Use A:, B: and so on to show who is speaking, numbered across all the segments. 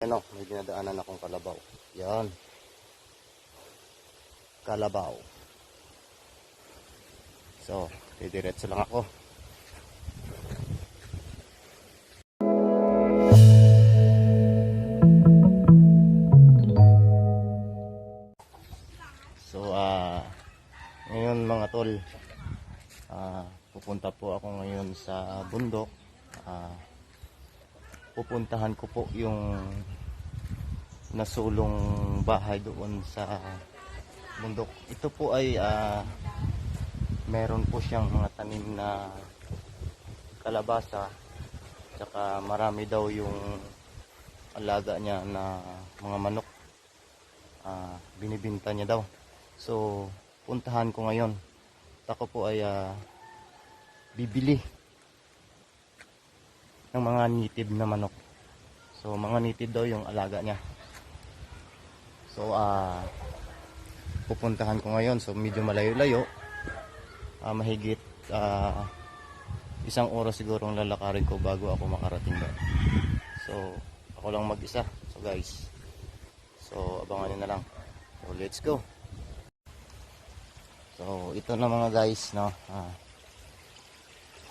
A: Yan o, may dinadaanan akong kalabaw. Yan. Kalabaw. So, didiretso lang ako. So, ngayon mga tol, pupunta po ako ngayon sa bundok. Pupuntahan ko po yung nasulong bahay doon sa bundok. Ito po ay meron po siyang mga tanim na kalabasa, tsaka marami daw yung alaga niya na mga manok. Binibinta niya daw. So puntahan ko ngayon. Ako po ay bibili ng mga native na manok. So mga native daw yung alaga niya. So pupuntahan ko ngayon. So medyo malayo-layo. Mahigit 1 oras siguro ang lalakarin ko bago ako makarating doon. So ako lang mag-isa. So guys, so abangan niyo na lang. So let's go. So ito na mga guys, no.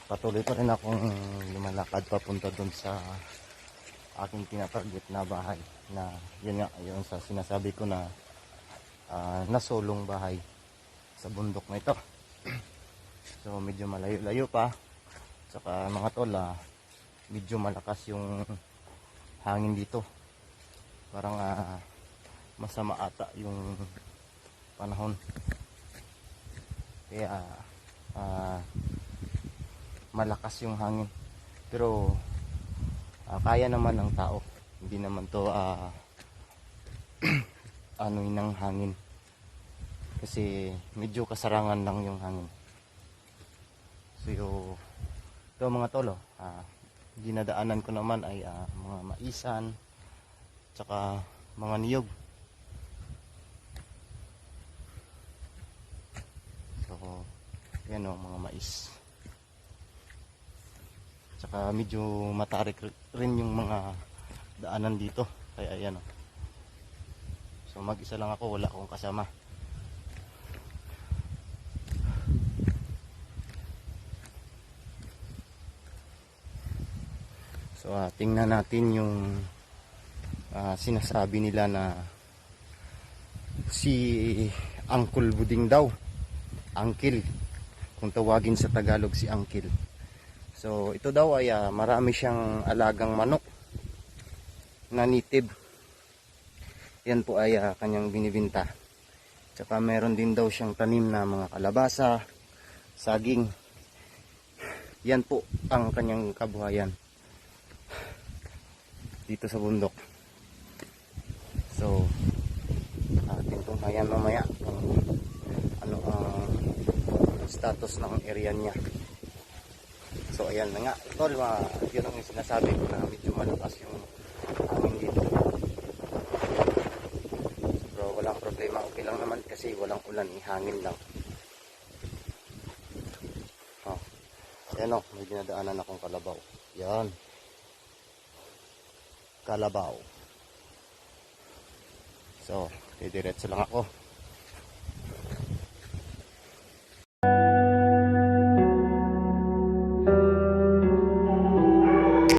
A: Patuloy pa rin akong lumalakad papunta doon sa aking tinatarget na bahay, na yun nga, yun sa sinasabi ko na nasulong bahay sa bundok na ito. So medyo malayo-layo pa, saka mga tol, medyo malakas yung hangin dito. Parang masama ata yung panahon, kaya malakas yung hangin. Pero kaya naman ng tao, hindi naman to ano ng hangin, kasi medyo kasarangan lang yung hangin. So ito mga tolo, dinadaanan ko naman ay mga maisan tsaka mga niyog. So yan o, mga mais. Tsaka medyo matarik rin yung mga daanan dito, kaya ayan o. So mag-isa lang ako, wala akong kasama. So tingnan natin yung sinasabi nila na si Uncle Buding daw, Uncle kung tawagin sa Tagalog, si Uncle. So ito daw ay marami siyang alagang manok na native. Yan po ay kanyang binibinta. Tsaka meron din daw siyang tanim na mga kalabasa, saging. Yan po ang kanyang kabuhayan dito sa bundok. So atin itong hayan mamaya kung ano ang status ng area niya. So ayan na nga, tol, yun ang sinasabi ko na medyo malakas yung hangin dito. Pero walang problema, okay lang naman kasi walang ulan, hangin lang. Ayan o, may dinadaanan akong kalabaw. Yan, kalabaw. So didiretso lang ako.